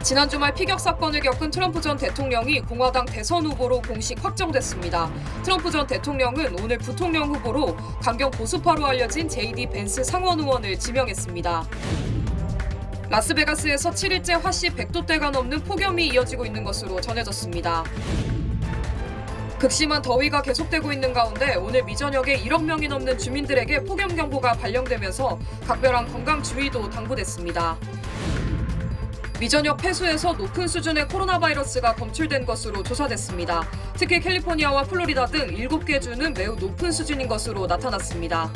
지난 주말 피격 사건을 겪은 트럼프 전 대통령이 공화당 대선 후보로 공식 확정됐습니다. 트럼프 전 대통령은 오늘 부통령 후보로 강경 보수파로 알려진 JD 벤스 상원 의원을 지명했습니다. 라스베가스에서 7일째 화씨 100도대가 넘는 폭염이 이어지고 있는 것으로 전해졌습니다. 극심한 더위가 계속되고 있는 가운데 오늘 미저녁에 1억 명이 넘는 주민들에게 폭염 경보가 발령되면서 각별한 건강 주의도 당부됐습니다. 미전역 폐수에서 높은 수준의 코로나 바이러스가 검출된 것으로 조사됐습니다. 특히 캘리포니아와 플로리다 등 7개 주는 매우 높은 수준인 것으로 나타났습니다.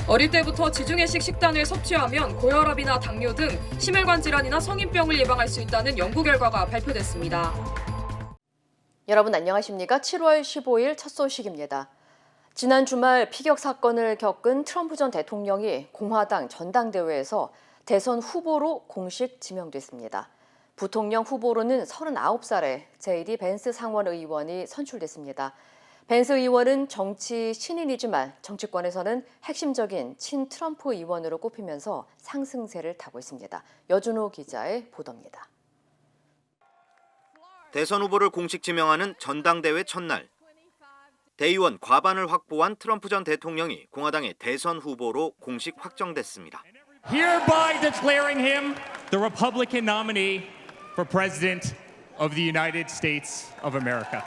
어릴 때부터 지중해식 식단을 섭취하면 고혈압이나 당뇨 등 심혈관 질환이나 성인병을 예방할 수 있다는 연구 결과가 발표됐습니다. 여러분 안녕하십니까? 7월 15일 첫 소식입니다. 지난 주말 피격 사건을 겪은 트럼프 전 대통령이 공화당 전당대회에서 대선 후보로 공식 지명됐습니다. 부통령 후보로는 39살의 JD 벤스 상원 의원이 선출됐습니다. 벤스 의원은 정치 신인이지만 정치권에서는 핵심적인 친트럼프 의원으로 꼽히면서 상승세를 타고 있습니다. 여준호 기자의 보도입니다. 대선 후보를 공식 지명하는 전당대회 첫날, 대의원 과반을 확보한 트럼프 전 대통령이 공화당의 대선 후보로 공식 확정됐습니다. Hereby declaring him the Republican nominee for President of the United States of America.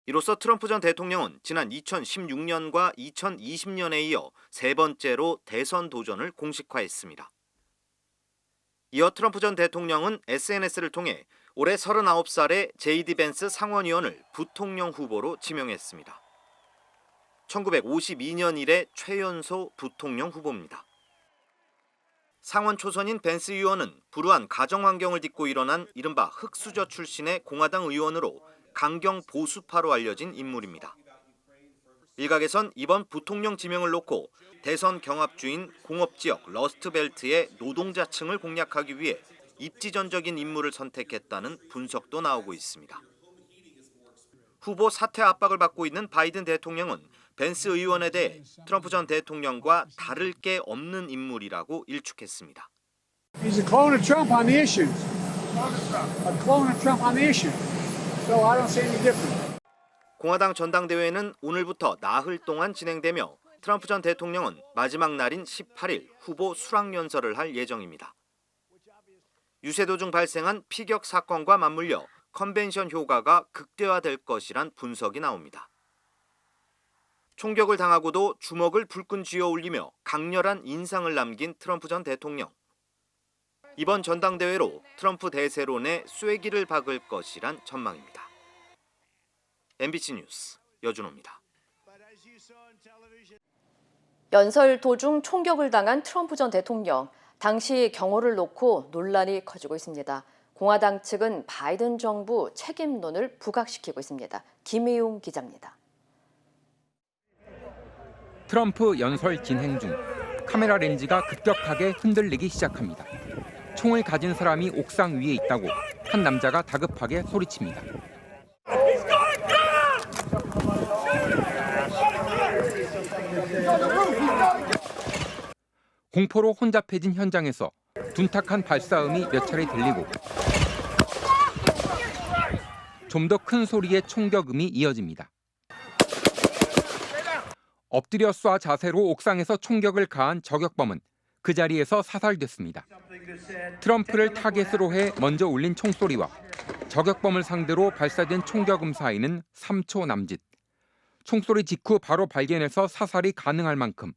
이로써 트럼프 전 대통령은 지난 2016년과 2020년에 이어 세 번째로 대선 도전을 공식화했습니다. 이어 트럼프 전 대통령은 SNS를 통해 올해 39살의 JD 벤스 상원 의원을 부통령 후보로 지명했습니다. 1952년 이래 최연소 부통령 후보입니다. 상원 초선인 벤스 의원은 불우한 가정 환경을 딛고 일어난 이른바 흑수저 출신의 공화당 의원으로 강경 보수파로 알려진 인물입니다. 일각에선 이번 부통령 지명을 놓고 대선 경합주인 공업지역 러스트벨트의 노동자층을 공략하기 위해 입지전적인 인물을 선택했다는 분석도 나오고 있습니다. 후보 사퇴 압박을 받고 있는 바이든 대통령은 벤스 의원에 대해 트럼프 전 대통령과 다를 게 없는 인물이라고 일축했습니다. He's a clone of Trump on the issues. A clone of Trump on the issue. So I don't see any difference. 공화당 전당대회는 오늘부터 나흘 동안 진행되며 트럼프 전 대통령은 마지막 날인 18일 후보 수락연설을 할 예정입니다. 유세 도중 발생한 피격 사건과 맞물려 컨벤션 효과가 극대화될 것이란 분석이 나옵니다. 총격을 당하고도 주먹을 불끈 쥐어 올리며 강렬한 인상을 남긴 트럼프 전 대통령. 이번 전당대회로 트럼프 대세론에 쐐기를 박을 것이란 전망입니다. MBC 뉴스 여준호입니다. 연설 도중 총격을 당한 트럼프 전 대통령. 당시 경호를 놓고 논란이 커지고 있습니다. 공화당 측은 바이든 정부 책임론을 부각시키고 있습니다. 김희용 기자입니다. 트럼프 연설 진행 중 카메라 렌즈가 급격하게 흔들리기 시작합니다. 총을 가진 사람이 옥상 위에 있다고 한 남자가 다급하게 소리칩니다. 공포로 혼잡해진 현장에서 둔탁한 발사음이 몇 차례 들리고 좀 더 큰 소리의 총격음이 이어집니다. 엎드려 쏴 자세로 옥상에서 총격을 가한 저격범은 그 자리에서 사살됐습니다. 트럼프를 타겟으로 해 먼저 울린 총소리와 저격범을 상대로 발사된 총격음 사이는 3초 남짓. 총소리 직후 바로 발견해서 사살이 가능할 만큼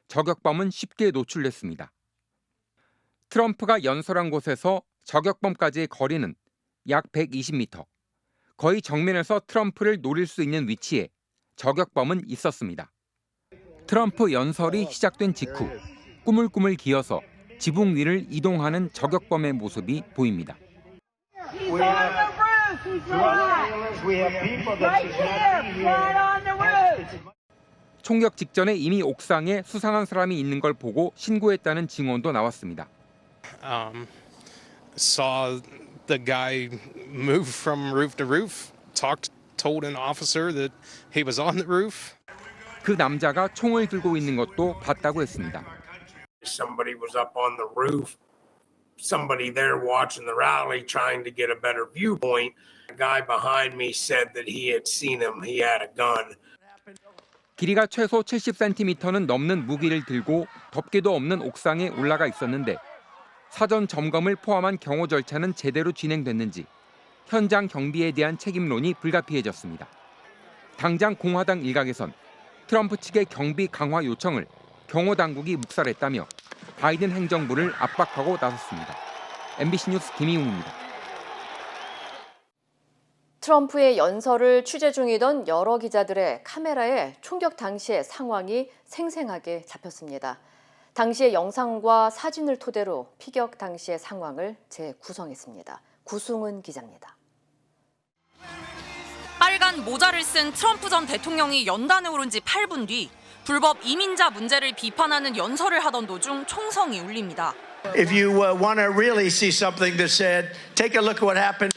저격범은 쉽게 노출됐습니다. 트럼프가 연설한 곳에서 저격범까지의 거리는 약 120m. 거의 정면에서 트럼프를 노릴 수 있는 위치에 저격범은 있었습니다. 트럼프 연설이 시작된 직후 꾸물꾸물 기어서 지붕 위를 이동하는 저격범의 모습이 보입니다. 총격 직전에 이미 옥상에 수상한 사람이 있는 걸 보고 신고했다는 증언도 나왔습니다. Saw the guy move from roof to roof. Told an officer that he was on the roof. 그 남자가 총을 들고 있는 것도 봤다고 했습니다. Somebody was up on the roof, somebody there watching the rally trying to get a better viewpoint. The guy behind me said that he had seen him, he had a gun. 길이가 최소 70cm는 넘는 무기를 들고 덮개도 없는 옥상에 올라가 있었는데 사전 점검을 포함한 경호 절차는 제대로 진행됐는지 현장 경비에 대한 책임론이 불가피해졌습니다. 당장 공화당 일각에선 트럼프 측의 경비 강화 요청을 경호 당국이 묵살했다며 바이든 행정부를 압박하고 나섰습니다. MBC 뉴스 김희웅입니다. 트럼프의 연설을 취재 중이던 여러 기자들의 카메라에 총격 당시의 상황이 생생하게 잡혔습니다. 당시의 영상과 사진을 토대로 피격 당시의 상황을 재구성했습니다. 구승은 기자입니다. 빨간 모자를 쓴 트럼프 전 대통령이 연단에 오른 지 8분 뒤 불법 이민자 문제를 비판하는 연설을 하던 도중 총성이 울립니다. If you want to really see something that said, take a look at what happened.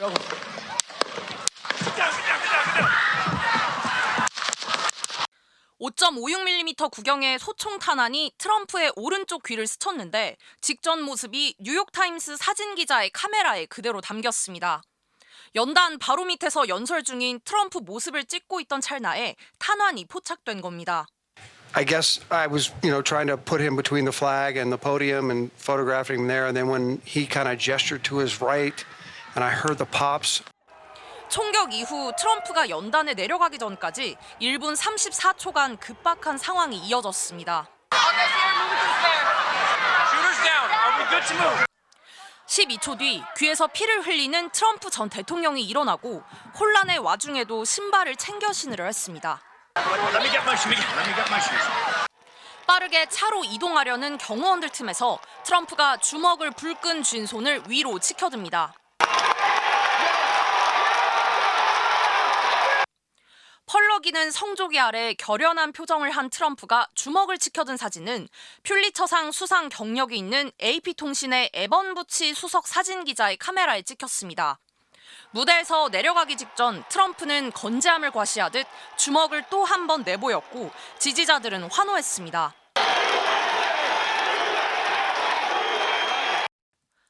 5.56mm 구경의 소총 탄환이 트럼프의 오른쪽 귀를 스쳤는데 직전 모습이 뉴욕타임스 사진 기자의 카메라에 그대로 담겼습니다. 연단 바로 밑에서 연설 중인 트럼프 모습을 찍고 있던 찰나에 탄환이 포착된 겁니다. I guess I was, trying to put him between the flag and the podium and photographing him there. And then when he kind of gestured to his right and I heard the pops. 총격 이후 트럼프가 연단에 내려가기 전까지 1분 34초간 급박한 상황이 이어졌습니다. 12초 뒤 귀에서 피를 흘리는 트럼프 전 대통령이 일어나고 혼란의 와중에도 신발을 챙겨 신으려 했습니다. 빠르게 차로 이동하려는 경호원들 틈에서 트럼프가 주먹을 불끈 쥔 손을 위로 치켜듭니다. 펄럭이는 성조기 아래 결연한 표정을 한 트럼프가 주먹을 치켜든 사진은 퓰리처상 수상 경력이 있는 AP통신의 에번 부치 수석 사진 기자의 카메라에 찍혔습니다. 무대에서 내려가기 직전 트럼프는 건재함을 과시하듯 주먹을 또 한 번 내보였고 지지자들은 환호했습니다.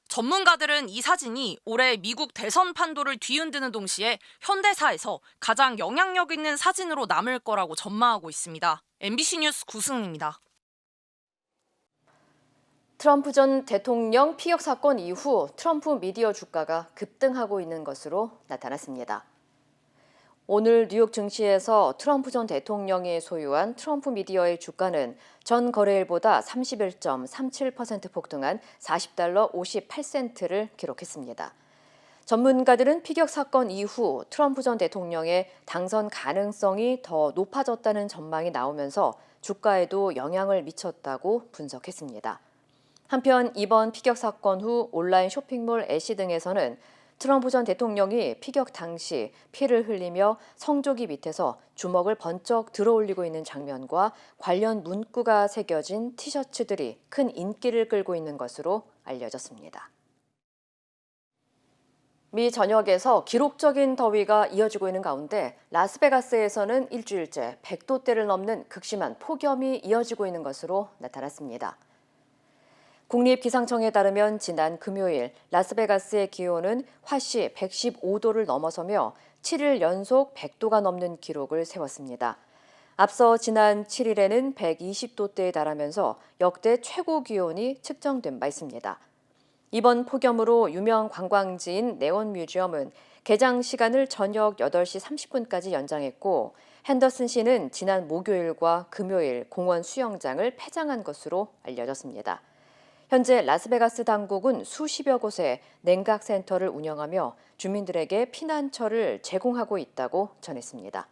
전문가들은 이 사진이 올해 미국 대선 판도를 뒤흔드는 동시에 현대사에서 가장 영향력 있는 사진으로 남을 거라고 전망하고 있습니다. MBC 뉴스 구승입니다. 트럼프 전 대통령 피격 사건 이후 트럼프 미디어 주가가 급등하고 있는 것으로 나타났습니다. 오늘 뉴욕 증시에서 트럼프 전 대통령이 소유한 트럼프 미디어의 주가는 전 거래일보다 31.37% 폭등한 $40 58센트를 기록했습니다. 전문가들은 피격 사건 이후 트럼프 전 대통령의 당선 가능성이 더 높아졌다는 전망이 나오면서 주가에도 영향을 미쳤다고 분석했습니다. 한편 이번 피격 사건 후 온라인 쇼핑몰 애쉬 등에서는 트럼프 전 대통령이 피격 당시 피를 흘리며 성조기 밑에서 주먹을 번쩍 들어올리고 있는 장면과 관련 문구가 새겨진 티셔츠들이 큰 인기를 끌고 있는 것으로 알려졌습니다. 미 전역에서 기록적인 더위가 이어지고 있는 가운데 라스베가스에서는 일주일째 100도대를 넘는 극심한 폭염이 이어지고 있는 것으로 나타났습니다. 국립기상청에 따르면 지난 금요일 라스베가스의 기온은 화씨 115도를 넘어서며 7일 연속 100도가 넘는 기록을 세웠습니다. 앞서 지난 7일에는 120도대에 달하면서 역대 최고 기온이 측정된 바 있습니다. 이번 폭염으로 유명 관광지인 네온 뮤지엄은 개장 시간을 저녁 8시 30분까지 연장했고 핸더슨시는 지난 목요일과 금요일 공원 수영장을 폐장한 것으로 알려졌습니다. 현재 라스베가스 당국은 수십여 곳에 냉각센터를 운영하며 주민들에게 피난처를 제공하고 있다고 전했습니다.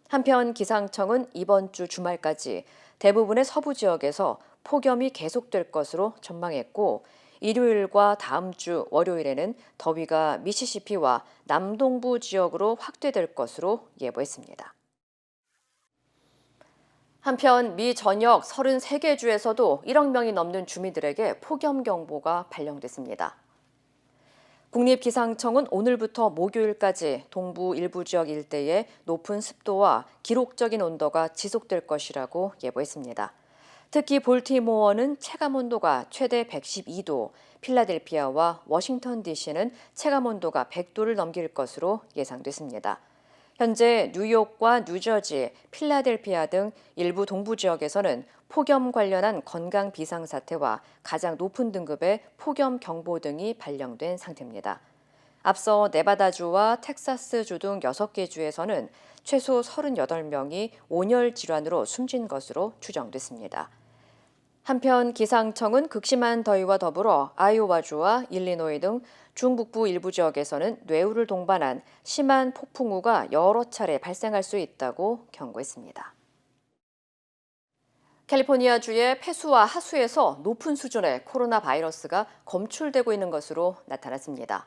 한편 기상청은 이번 주 주말까지 대부분의 서부 지역에서 폭염이 계속될 것으로 전망했고 일요일과 다음 주 월요일에는 더위가 미시시피와 남동부 지역으로 확대될 것으로 예보했습니다. 한편 미 전역 33개 주에서도 1억 명이 넘는 주민들에게 폭염 경보가 발령됐습니다. 국립기상청은 오늘부터 목요일까지 동부 일부 지역 일대에 높은 습도와 기록적인 온도가 지속될 것이라고 예보했습니다. 특히 볼티모어는 체감온도가 최대 112도, 필라델피아와 워싱턴 DC는 체감온도가 100도를 넘길 것으로 예상됐습니다. 현재 뉴욕과 뉴저지, 필라델피아 등 일부 동부 지역에서는 폭염 관련한 건강 비상사태와 가장 높은 등급의 폭염 경보 등이 발령된 상태입니다. 앞서 네바다주와 텍사스주 등 6개 주에서는 최소 38명이 온열 질환으로 숨진 것으로 추정됐습니다. 한편 기상청은 극심한 더위와 더불어 아이오와주와 일리노이 등 중북부 일부 지역에서는 뇌우를 동반한 심한 폭풍우가 여러 차례 발생할 수 있다고 경고했습니다. 캘리포니아주의 폐수와 하수에서 높은 수준의 코로나 바이러스가 검출되고 있는 것으로 나타났습니다.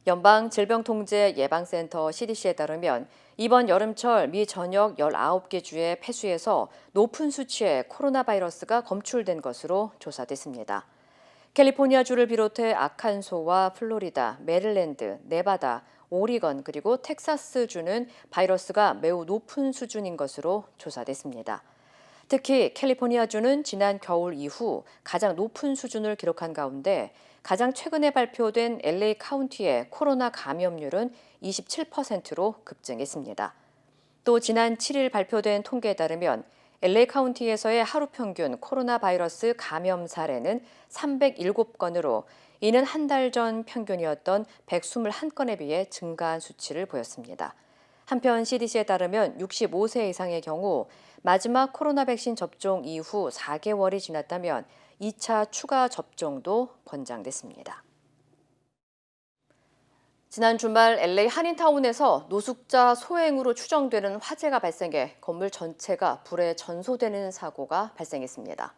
연방질병통제예방센터 CDC에 따르면 이번 여름철 미 전역 19개 주의 폐수에서 높은 수치의 코로나 바이러스가 검출된 것으로 조사됐습니다. 캘리포니아주를 비롯해 아칸소와 플로리다, 메릴랜드, 네바다, 오리건 그리고 텍사스주는 바이러스가 매우 높은 수준인 것으로 조사됐습니다. 특히 캘리포니아주는 지난 겨울 이후 가장 높은 수준을 기록한 가운데 가장 최근에 발표된 LA 카운티의 코로나 감염률은 27%로 급증했습니다. 또 지난 7일 발표된 통계에 따르면 LA 카운티에서의 하루 평균 코로나 바이러스 감염 사례는 307건으로 이는 한 달 전 평균이었던 121건에 비해 증가한 수치를 보였습니다. 한편 CDC에 따르면 65세 이상의 경우 마지막 코로나 백신 접종 이후 4개월이 지났다면 2차 추가 접종도 권장됐습니다. 지난 주말 LA 한인타운에서 노숙자 소행으로 추정되는 화재가 발생해 건물 전체가 불에 전소되는 사고가 발생했습니다.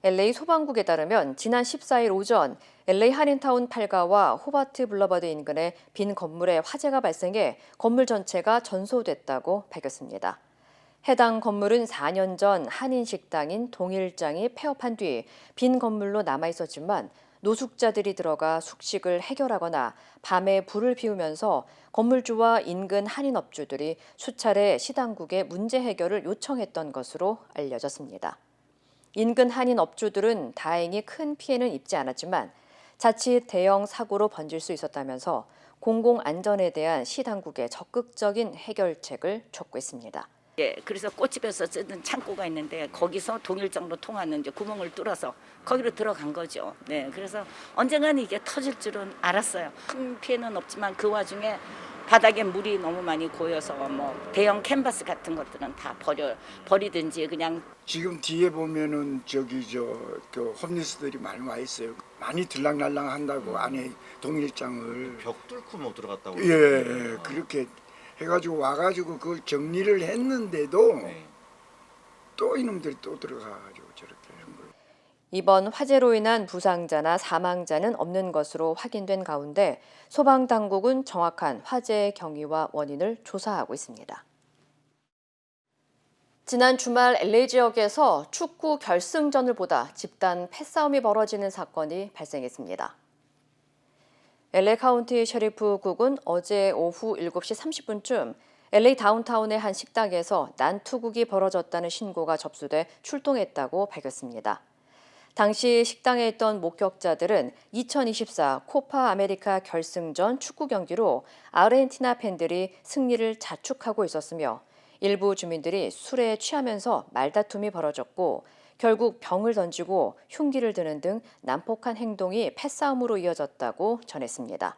LA 소방국에 따르면 지난 14일 오전 LA 한인타운 8가와 호바트 블러버드 인근의 빈 건물에 화재가 발생해 건물 전체가 전소됐다고 밝혔습니다. 해당 건물은 4년 전 한인 식당인 동일장이 폐업한 뒤 빈 건물로 남아 있었지만 노숙자들이 들어가 숙식을 해결하거나 밤에 불을 피우면서 건물주와 인근 한인 업주들이 수차례 시당국에 문제 해결을 요청했던 것으로 알려졌습니다. 인근 한인 업주들은 다행히 큰 피해는 입지 않았지만 자칫 대형 사고로 번질 수 있었다면서 공공안전에 대한 시당국의 적극적인 해결책을 촉구했습니다. 예, 그래서 꽃집에서 쓰던 창고가 있는데 거기서 동일장로 통하는 이제 구멍을 뚫어서 거기로 들어간 거죠. 네, 그래서 언젠가는 이게 터질 줄은 알았어요. 큰 피해는 없지만 그 와중에 바닥에 물이 너무 많이 고여서 뭐 대형 캔버스 같은 것들은 다 버리든지 그냥. 지금 뒤에 보면은 그 홈리스들이 많이 와 있어요. 많이 들락날락 한다고 안에 동일장을 벽 뚫고 못 들어갔다고. 예, 그렇게 해가지고 와가지고 그 정리를 했는데도 또 이놈들이 또 들어가가지고 저렇게 한 거예요. 이번 화재로 인한 부상자나 사망자는 없는 것으로 확인된 가운데 소방당국은 정확한 화재의 경위와 원인을 조사하고 있습니다. 지난 주말 LA 지역에서 축구 결승전을 보다 집단 패싸움이 벌어지는 사건이 발생했습니다. LA 카운티 셰리프국은 어제 오후 7시 30분쯤 LA 다운타운의 한 식당에서 난투극이 벌어졌다는 신고가 접수돼 출동했다고 밝혔습니다. 당시 식당에 있던 목격자들은 2024 코파 아메리카 결승전 축구 경기로 아르헨티나 팬들이 승리를 자축하고 있었으며 일부 주민들이 술에 취하면서 말다툼이 벌어졌고 결국 병을 던지고 흉기를 드는 등 난폭한 행동이 패싸움으로 이어졌다고 전했습니다.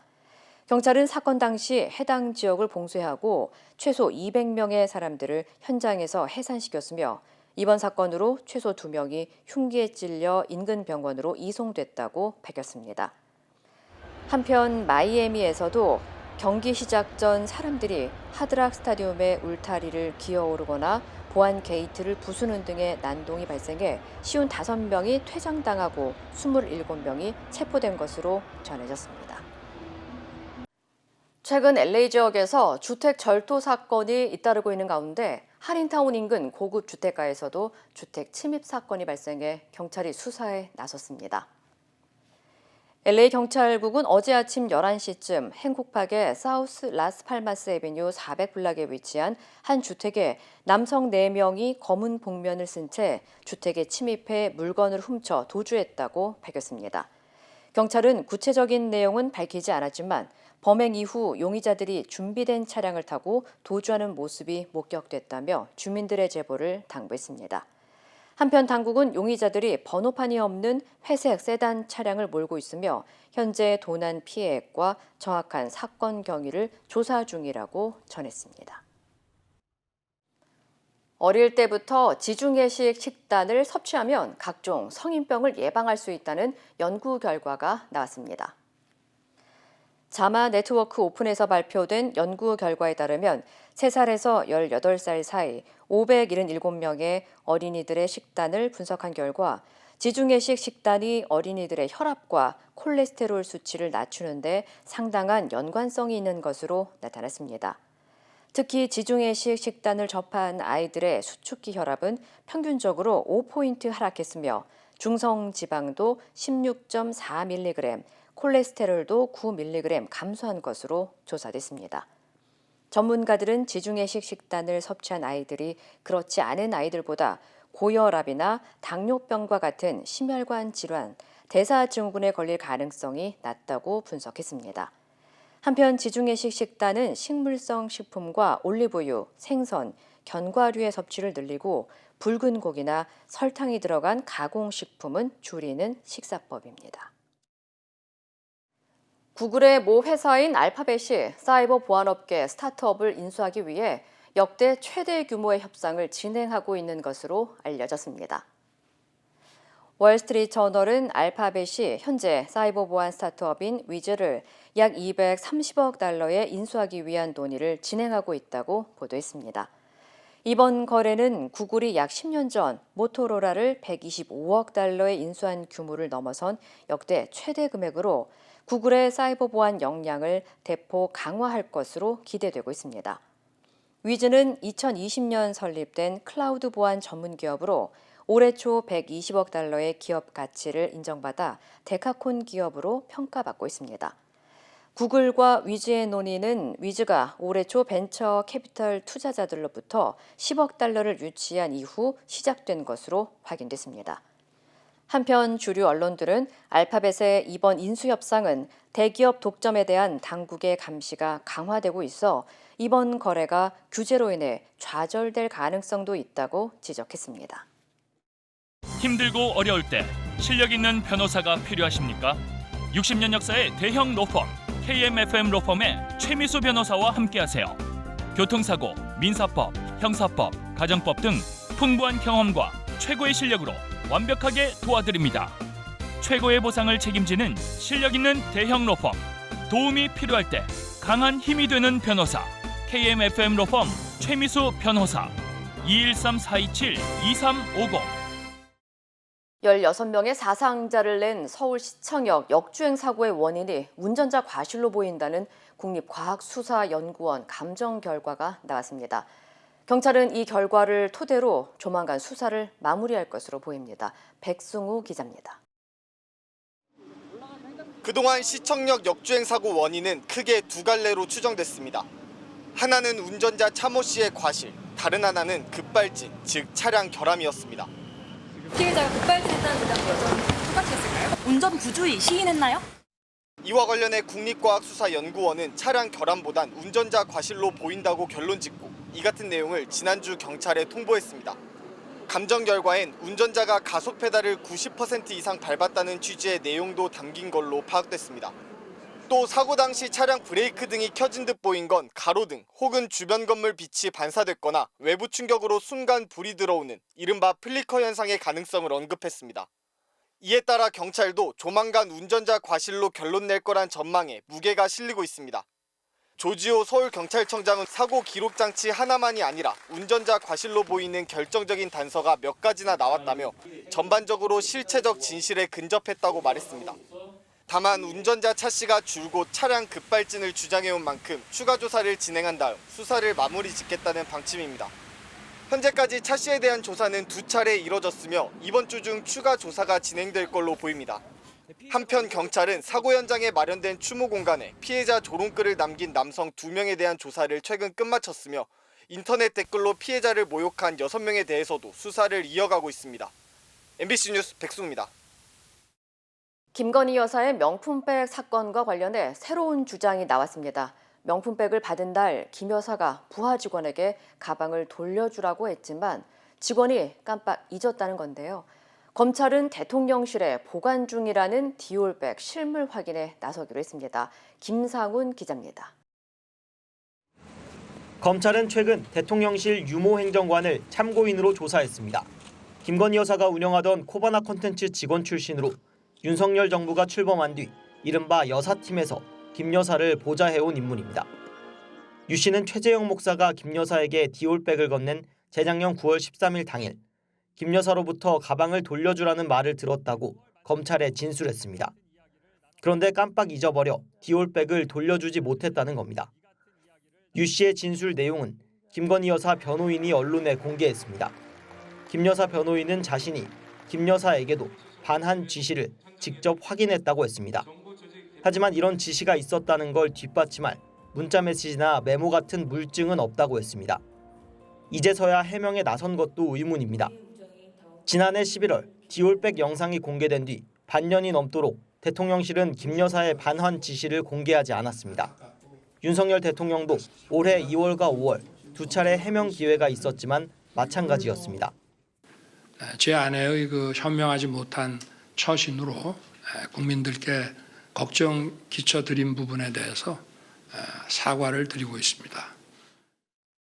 경찰은 사건 당시 해당 지역을 봉쇄하고 최소 200명의 사람들을 현장에서 해산시켰으며 이번 사건으로 최소 2명이 흉기에 찔려 인근 병원으로 이송됐다고 밝혔습니다. 한편 마이애미에서도 경기 시작 전 사람들이 하드락 스타디움의 울타리를 기어오르거나 보안 게이트를 부수는 등의 난동이 발생해 55명이 퇴장당하고 27명이 체포된 것으로 전해졌습니다. 최근 LA 지역에서 주택 절도 사건이 잇따르고 있는 가운데 한인타운 인근 고급 주택가에서도 주택 침입 사건이 발생해 경찰이 수사에 나섰습니다. LA 경찰국은 어제 아침 11시쯤 행콕팍의 사우스 라스팔마스 애비뉴 400블락에 위치한 한 주택에 남성 4명이 검은 복면을 쓴 채 주택에 침입해 물건을 훔쳐 도주했다고 밝혔습니다. 경찰은 구체적인 내용은 밝히지 않았지만 범행 이후 용의자들이 준비된 차량을 타고 도주하는 모습이 목격됐다며 주민들의 제보를 당부했습니다. 한편 당국은 용의자들이 번호판이 없는 회색 세단 차량을 몰고 있으며 현재 도난 피해액과 정확한 사건 경위를 조사 중이라고 전했습니다. 어릴 때부터 지중해식 식단을 섭취하면 각종 성인병을 예방할 수 있다는 연구 결과가 나왔습니다. 자마 네트워크 오픈에서 발표된 연구 결과에 따르면 3살에서 18살 사이 577명의 어린이들의 식단을 분석한 결과 지중해식 식단이 어린이들의 혈압과 콜레스테롤 수치를 낮추는 데 상당한 연관성이 있는 것으로 나타났습니다. 특히 지중해식 식단을 접한 아이들의 수축기 혈압은 평균적으로 5포인트 하락했으며 중성 지방도 16.4mg, 콜레스테롤도 9mg 감소한 것으로 조사됐습니다. 전문가들은 지중해식 식단을 섭취한 아이들이 그렇지 않은 아이들보다 고혈압이나 당뇨병과 같은 심혈관 질환, 대사증후군에 걸릴 가능성이 낮다고 분석했습니다. 한편 지중해식 식단은 식물성 식품과 올리브유, 생선, 견과류의 섭취를 늘리고 붉은 고기나 설탕이 들어간 가공식품은 줄이는 식사법입니다. 구글의 모 회사인 알파벳이 사이버 보안업계 스타트업을 인수하기 위해 역대 최대 규모의 협상을 진행하고 있는 것으로 알려졌습니다. 월스트리트 저널은 알파벳이 현재 사이버 보안 스타트업인 위즈를 약 230억 달러에 인수하기 위한 논의를 진행하고 있다고 보도했습니다. 이번 거래는 구글이 약 10년 전 모토로라를 125억 달러에 인수한 규모를 넘어선 역대 최대 금액으로 구글의 사이버 보안 역량을 대폭 강화할 것으로 기대되고 있습니다. 위즈는 2020년 설립된 클라우드 보안 전문 기업으로 올해 초 120억 달러의 기업 가치를 인정받아 데카콘 기업으로 평가받고 있습니다. 구글과 위즈의 논의는 위즈가 올해 초 벤처 캐피털 투자자들로부터 10억 달러를 유치한 이후 시작된 것으로 확인됐습니다. 한편 주류 언론들은 알파벳의 이번 인수 협상은 대기업 독점에 대한 당국의 감시가 강화되고 있어 이번 거래가 규제로 인해 좌절될 가능성도 있다고 지적했습니다. 힘들고 어려울 때 실력 있는 변호사가 필요하십니까? 60년 역사의 대형 로펌 KMFM 로펌의 최미수 변호사와 함께하세요. 교통사고, 민사법, 형사법, 가정법 등 풍부한 경험과 최고의 실력으로 완벽하게 도와드립니다. 최고의 보상을 책임지는 실력 있는 대형 로펌, 도움이 필요할 때 강한 힘이 되는 변호사 KMFM 로펌 최미수 변호사 213-427-2350. 16명의 사상자를 낸 서울시청역 역주행 사고의 원인이 운전자 과실로 보인다는 국립과학수사연구원 감정 결과가 나왔습니다. 경찰은 이 결과를 토대로 조만간 수사를 마무리할 것으로 보입니다. 백승우 기자입니다. 그동안 시청역 역주행 사고 원인은 크게 두 갈래로 추정됐습니다. 하나는 운전자 차모 씨의 과실, 다른 하나는 급발진, 즉 차량 결함이었습니다. 피해자가 급발진했다는 주장도 여전히 똑같이 했을까요? 운전 부주의 시인했나요? 이와 관련해 국립과학수사연구원은 차량 결함보단 운전자 과실로 보인다고 결론 짓고 이 같은 내용을 지난주 경찰에 통보했습니다. 감정 결과엔 운전자가 가속 페달을 90% 이상 밟았다는 취지의 내용도 담긴 걸로 파악됐습니다. 또 사고 당시 차량 브레이크 등이 켜진 듯 보인 건 가로등 혹은 주변 건물 빛이 반사됐거나 외부 충격으로 순간 불이 들어오는 이른바 플리커 현상의 가능성을 언급했습니다. 이에 따라 경찰도 조만간 운전자 과실로 결론 낼 거란 전망에 무게가 실리고 있습니다. 조지호 서울경찰청장은 사고 기록 장치 하나만이 아니라 운전자 과실로 보이는 결정적인 단서가 몇 가지나 나왔다며 전반적으로 실체적 진실에 근접했다고 말했습니다. 다만 운전자 차 씨가 줄곧 차량 급발진을 주장해온 만큼 추가 조사를 진행한 다음 수사를 마무리 짓겠다는 방침입니다. 현재까지 차 씨에 대한 조사는 2차례 이뤄졌으며 이번 주 중 추가 조사가 진행될 걸로 보입니다. 한편 경찰은 사고 현장에 마련된 추모 공간에 피해자 조롱글을 남긴 남성 2명에 대한 조사를 최근 끝마쳤으며 인터넷 댓글로 피해자를 모욕한 6명에 대해서도 수사를 이어가고 있습니다. MBC 뉴스 백수입니다. 김건희 여사의 명품백 사건과 관련해 새로운 주장이 나왔습니다. 명품백을 받은 날 김 여사가 부하 직원에게 가방을 돌려주라고 했지만 직원이 깜빡 잊었다는 건데요. 검찰은 대통령실에 보관 중이라는 디올백 실물 확인에 나서기로 했습니다. 김상훈 기자입니다. 검찰은 최근 대통령실 유모행정관을 참고인으로 조사했습니다. 김건희 여사가 운영하던 코바나 콘텐츠 직원 출신으로 윤석열 정부가 출범한 뒤 이른바 여사팀에서 김 여사를 보좌해온 인물입니다. 유 씨는 최재형 목사가 김 여사에게 디올백을 건넨 재작년 9월 13일 당일 김 여사로부터 가방을 돌려주라는 말을 들었다고 검찰에 진술했습니다. 그런데 깜빡 잊어버려 디올백을 돌려주지 못했다는 겁니다. 유 씨의 진술 내용은 김건희 여사 변호인이 언론에 공개했습니다. 김 여사 변호인은 자신이 김 여사에게도 반한 지시를 직접 확인했다고 했습니다. 하지만 이런 지시가 있었다는 걸 뒷받침할 문자메시지나 메모 같은 물증은 없다고 했습니다. 이제서야 해명에 나선 것도 의문입니다. 지난해 11월 디올백 영상이 공개된 뒤 반년이 넘도록 대통령실은 김 여사의 반환 지시를 공개하지 않았습니다. 윤석열 대통령도 올해 2월과 5월 2차례 해명 기회가 있었지만 마찬가지였습니다. 제 아내의 그 현명하지 못한 처신으로 국민들께 걱정 끼쳐드린 부분에 대해서 사과를 드리고 있습니다.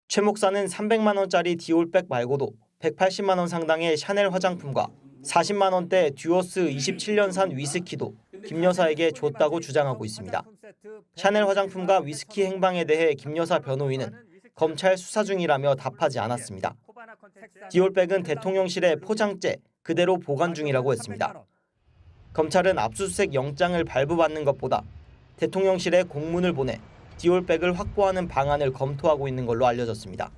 최 목사는 300만 원짜리 디올백 말고도 180만 원 상당의 샤넬 화장품과 40만 원대 듀어스 27년산 위스키도 김 여사에게 줬다고 주장하고 있습니다. 샤넬 화장품과 위스키 행방에 대해 김 여사 변호인은 검찰 수사 중이라며 답하지 않았습니다. 디올백은 대통령실의 포장재 그대로 보관 중이라고 했습니다. 검찰은 압수수색 영장을 발부받는 것보다 대통령실에 공문을 보내 디올백을 확보하는 방안을 검토하고 있는 걸로 알려졌습니다.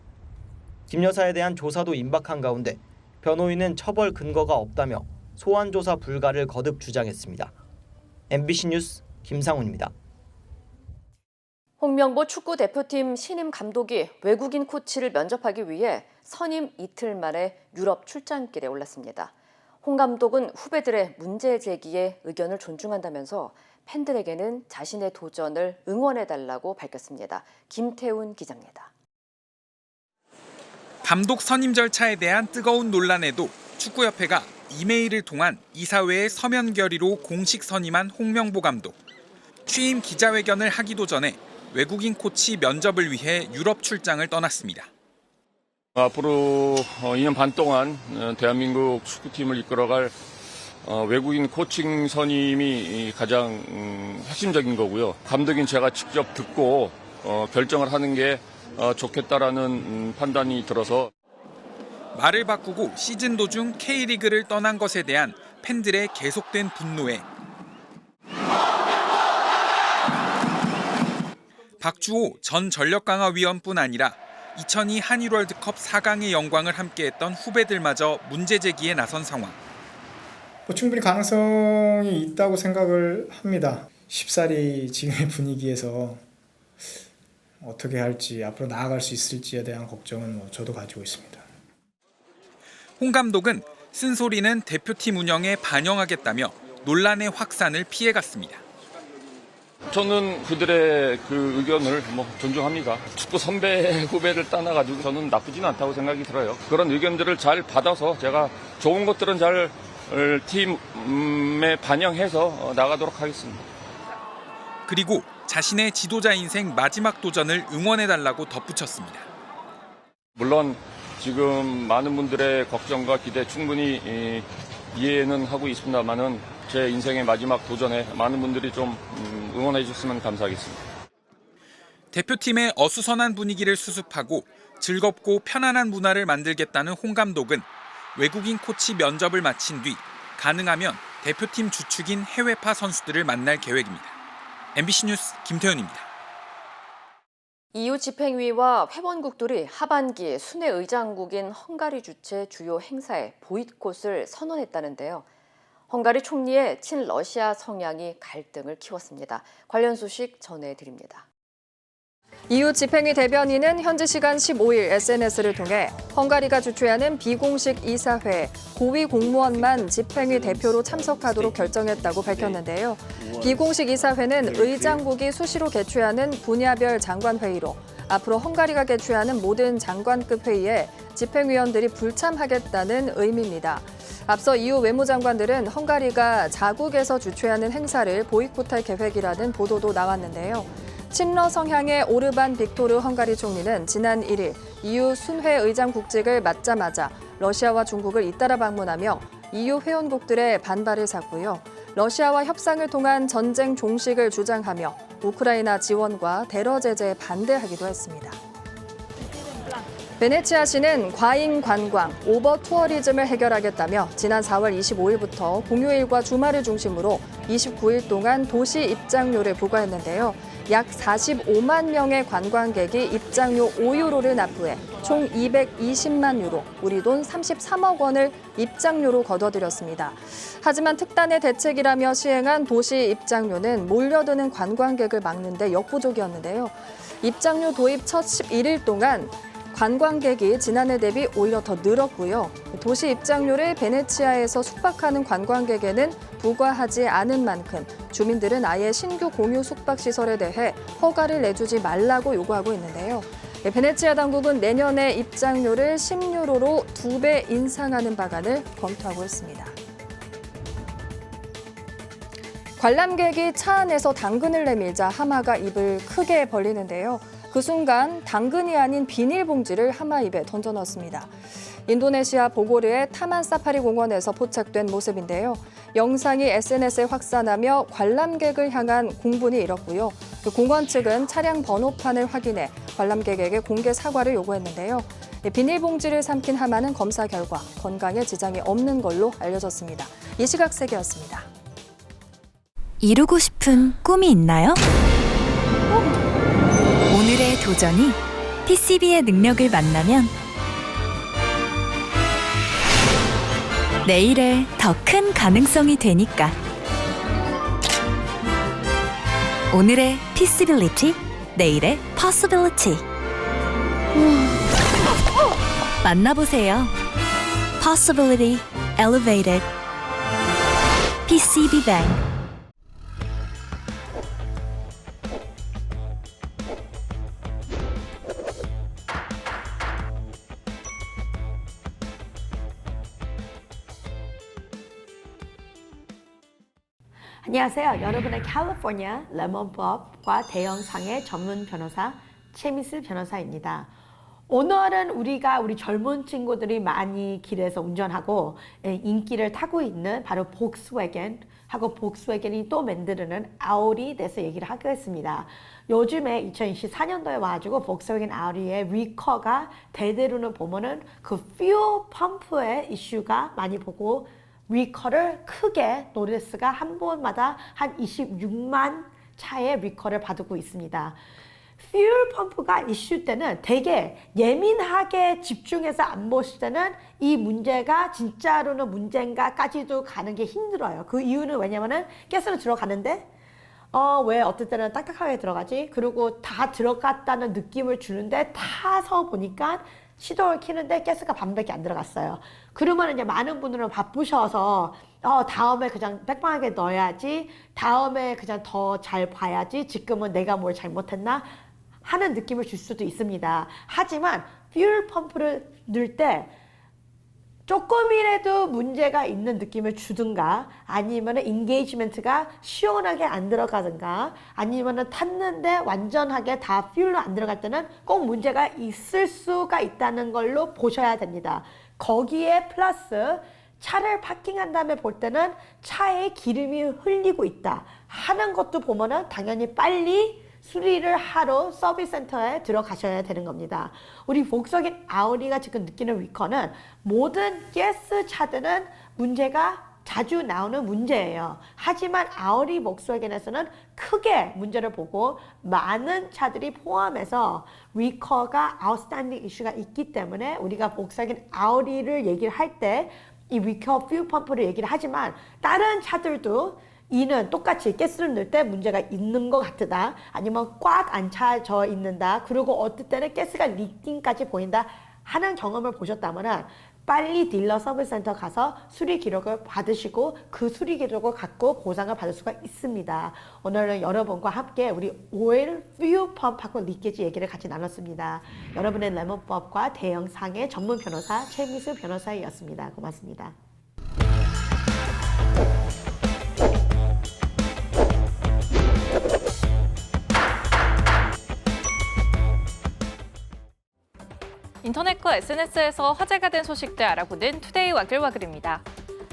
김 여사에 대한 조사도 임박한 가운데 변호인은 처벌 근거가 없다며 소환 조사 불가를 거듭 주장했습니다. MBC 뉴스 김상훈입니다. 홍명보 축구 대표팀 신임 감독이 외국인 코치를 면접하기 위해 선임 이틀 만에 유럽 출장길에 올랐습니다. 홍 감독은 후배들의 문제 제기에 의견을 존중한다면서 팬들에게는 자신의 도전을 응원해달라고 밝혔습니다. 김태훈 기자입니다. 감독 선임 절차에 대한 뜨거운 논란에도 축구협회가 이메일을 통한 이사회의 서면 결의로 공식 선임한 홍명보 감독. 취임 기자회견을 하기도 전에 외국인 코치 면접을 위해 유럽 출장을 떠났습니다. 앞으로 2년 반 동안 대한민국 축구팀을 이끌어갈 외국인 코칭 선임이 가장 핵심적인 거고요. 감독인 제가 직접 듣고 결정을 하는 게 좋겠다라는 판단이 들어서 말을 바꾸고 시즌 도중 K리그를 떠난 것에 대한 팬들의 계속된 분노에 박주호 전 전력강화위원뿐 아니라 2002 한일 월드컵 4강의 영광을 함께했던 후배들마저 문제 제기에 나선 상황. 충분히 가능성이 있다고 생각을 합니다. 쉽사리 지금의 분위기에서 어떻게 할지 앞으로 나아갈 수 있을지에 대한 걱정은 저도 가지고 있습니다. 홍 감독은 쓴소리는 대표팀 운영에 반영하겠다며 논란의 확산을 피해갔습니다. 저는 그들의 그 의견을 존중합니다. 축구 선배 후배를 떠나가지고 저는 나쁘지는 않다고 생각이 들어요. 그런 의견들을 잘 받아서 제가 좋은 것들은 잘 팀에 반영해서 나가도록 하겠습니다. 그리고 자신의 지도자 인생 마지막 도전을 응원해달라고 덧붙였습니다. 물론 지금 많은 분들의 걱정과 기대 충분히 이해는 하고 있습니다만은 제 인생의 마지막 도전에 많은 분들이 좀 응원해 주셨으면 감사하겠습니다. 대표팀의 어수선한 분위기를 수습하고 즐겁고 편안한 문화를 만들겠다는 홍 감독은 외국인 코치 면접을 마친 뒤 가능하면 대표팀 주축인 해외파 선수들을 만날 계획입니다. MBC 뉴스 김태현입니다. EU 집행위와 회원국들이 하반기 순회 의장국인 헝가리 주최 주요 행사에 보이콧을 선언했다는데요. 헝가리 총리의 친러시아 성향이 갈등을 키웠습니다. 관련 소식 전해드립니다. EU 집행위 대변인은 현지 시간 15일 SNS를 통해 헝가리가 주최하는 비공식 이사회에 고위 공무원만 집행위 대표로 참석하도록 결정했다고 밝혔는데요. 비공식 이사회는 의장국이 수시로 개최하는 분야별 장관회의로 앞으로 헝가리가 개최하는 모든 장관급 회의에 집행위원들이 불참하겠다는 의미입니다. 앞서 EU 외무장관들은 헝가리가 자국에서 주최하는 행사를 보이콧할 계획이라는 보도도 나왔는데요. 친러 성향의 오르반 빅토르 헝가리 총리는 지난 1일 EU 순회 의장 국직을 맡자마자 러시아와 중국을 잇따라 방문하며 EU 회원국들의 반발을 샀고요. 러시아와 협상을 통한 전쟁 종식을 주장하며 우크라이나 지원과 테러 제재에 반대하기도 했습니다. 베네치아시는 과잉 관광, 오버 투어리즘을 해결하겠다며 지난 4월 25일부터 공휴일과 주말을 중심으로 29일 동안 도시 입장료를 부과했는데요. 약 45만 명의 관광객이 입장료 5유로를 납부해 총 220만 유로, 우리 돈 33억 원을 입장료로 거둬들였습니다. 하지만 특단의 대책이라며 시행한 도시 입장료는 몰려드는 관광객을 막는 데 역부족이었는데요. 입장료 도입 첫 11일 동안 관광객이 지난해 대비 오히려 더 늘었고요. 도시 입장료를 베네치아에서 숙박하는 관광객에는 부과하지 않은 만큼 주민들은 아예 신규 공유 숙박시설에 대해 허가를 내주지 말라고 요구하고 있는데요. 베네치아 당국은 내년에 입장료를 10유로로 2배 인상하는 방안을 검토하고 있습니다. 관람객이 차 안에서 당근을 내밀자 하마가 입을 크게 벌리는데요. 그 순간 당근이 아닌 비닐봉지를 하마 입에 던져넣었습니다. 인도네시아 보고르의 타만 사파리 공원에서 포착된 모습인데요. 영상이 SNS에 확산하며 관람객을 향한 공분이 일었고요. 공원 측은 차량 번호판을 확인해 관람객에게 공개 사과를 요구했는데요. 비닐봉지를 삼킨 하마는 검사 결과 건강에 지장이 없는 걸로 알려졌습니다. 이 시각 세계였습니다. 이루고 싶은 꿈이 있나요? 오늘의 도전이 PCB의 능력을 만나면 내일의 더 큰 가능성이 되니까. 오늘의 PCbility, 내일의 Possibility. 만나보세요. Possibility Elevated. PCB뱅크. 안녕하세요. 여러분의 캘리포니아 레몬법과 대형상의 전문 변호사 최미슬 변호사입니다. 오늘은 우리 젊은 친구들이 많이 길에서 운전하고 인기를 타고 있는 바로 복스웨겐하고 복스웨겐이 또 만드는 아우디에 대해서 얘기를 하겠습니다. 요즘에 2024년도에 와가지고 복스웨겐 아우디의 리커가 대대로는 보면은 그 퓨어 펌프의 이슈가 많이 보고 리커를 크게 노리스가 한 번마다 한 26만 차의 리커를 받고 있습니다. 퓨얼 펌프가 이슈 때는 되게 예민하게 집중해서 안 보실 때는 이 문제가 진짜로는 문제인가까지도 가는 게 힘들어요. 그 이유는 왜냐면은 가스로 들어가는데 왜 어떨 때는 딱딱하게 들어가지? 그리고 다 들어갔다는 느낌을 주는데 타서 보니까 시동을 켜는데 가스가 반밖에 안 들어갔어요. 그러면 이제 많은 분들은 바쁘셔서 다음에 그냥 빽빽하게 넣어야지, 다음에 그냥 더 잘 봐야지, 지금은 내가 뭘 잘못했나 하는 느낌을 줄 수도 있습니다. 하지만 퓨얼 펌프를 넣을 때 조금이라도 문제가 있는 느낌을 주든가, 아니면 인게이지먼트가 시원하게 안 들어가든가, 아니면 탔는데 완전하게 다 퓨얼로 안 들어갈 때는 꼭 문제가 있을 수가 있다는 걸로 보셔야 됩니다. 거기에 플러스 차를 파킹한 다음에 볼 때는 차에 기름이 흘리고 있다 하는 것도 보면은 당연히 빨리 수리를 하러 서비스 센터에 들어가셔야 되는 겁니다. 우리 복스웨겐 아우디가 지금 느끼는 리커는 모든 가스 차들은 문제가 자주 나오는 문제예요. 하지만 아우디 복스웨겐에서는 크게 문제를 보고 많은 차들이 포함해서 리커가 아웃스탠딩 이슈가 있기 때문에 우리가 복스웨겐 아우디를 얘기를 할 때 이 리커 퓨 펌프를 얘기를 하지만 다른 차들도 이는 똑같이 가스를 넣을 때 문제가 있는 것 같다. 아니면 꽉 안 차져 있는다. 그리고 어떨 때는 가스가 리킹까지 보인다 하는 경험을 보셨다면 빨리 딜러 서비스 센터 가서 수리 기록을 받으시고 그 수리 기록을 갖고 보상을 받을 수가 있습니다. 오늘은 여러분과 함께 우리 오일 퓨 펌프하고 리케지 얘기를 같이 나눴습니다. 여러분의 레몬법과 대형상의 전문 변호사 최미수 변호사였습니다. 고맙습니다. 인터넷과 SNS에서 화제가 된 소식들 알아보는 투데이 와글와글입니다.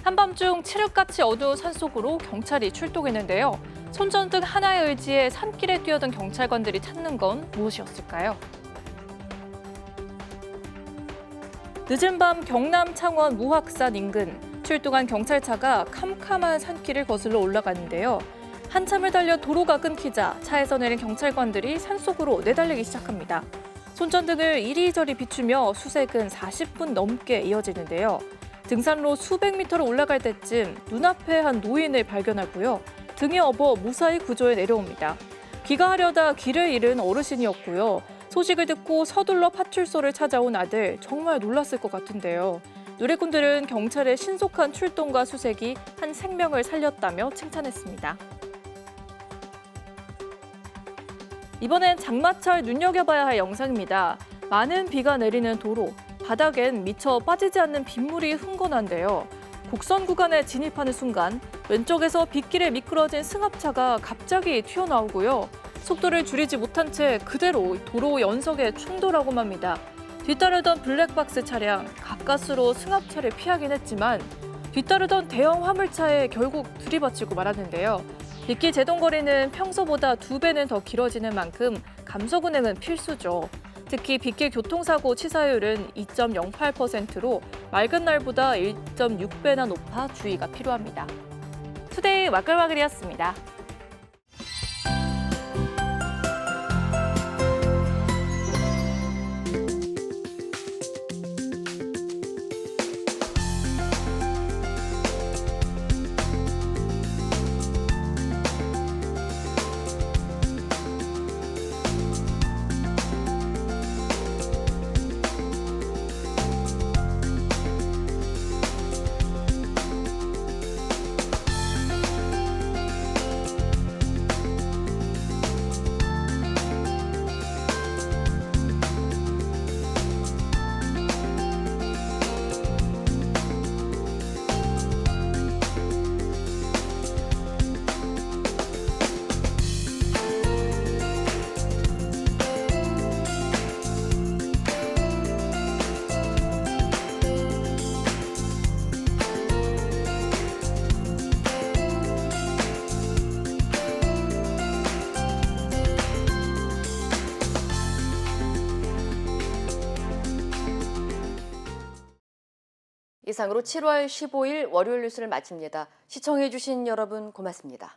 한밤중 칠흑같이 어두운 산속으로 경찰이 출동했는데요. 손전등 하나의 의지에 산길에 뛰어든 경찰관들이 찾는 건 무엇이었을까요? 늦은 밤 경남 창원 무학산 인근 출동한 경찰차가 캄캄한 산길을 거슬러 올라가는데요. 한참을 달려 도로가 끊기자 차에서 내린 경찰관들이 산속으로 내달리기 시작합니다. 손전등을 이리저리 비추며 수색은 40분 넘게 이어지는데요. 등산로 수백 미터를 올라갈 때쯤 눈앞에 한 노인을 발견하고요. 등에 업어 무사히 구조해 내려옵니다. 귀가하려다 길을 잃은 어르신이었고요. 소식을 듣고 서둘러 파출소를 찾아온 아들, 정말 놀랐을 것 같은데요. 누리꾼들은 경찰의 신속한 출동과 수색이 한 생명을 살렸다며 칭찬했습니다. 이번엔 장마철 눈여겨봐야 할 영상입니다. 많은 비가 내리는 도로, 바닥엔 미처 빠지지 않는 빗물이 흥건한데요. 곡선 구간에 진입하는 순간 왼쪽에서 빗길에 미끄러진 승합차가 갑자기 튀어나오고요. 속도를 줄이지 못한 채 그대로 도로 연석에 충돌하고 맙니다. 뒤따르던 블랙박스 차량, 가까스로 승합차를 피하긴 했지만 뒤따르던 대형 화물차에 결국 들이받치고 말았는데요. 빗길 제동거리는 평소보다 2배는 더 길어지는 만큼 감속 운행은 필수죠. 특히 빗길 교통사고 치사율은 2.08%로 맑은 날보다 1.6배나 높아 주의가 필요합니다. 투데이 와글와글이었습니다. 이상으로 7월 15일 월요일 뉴스를 마칩니다. 시청해주신 여러분 고맙습니다.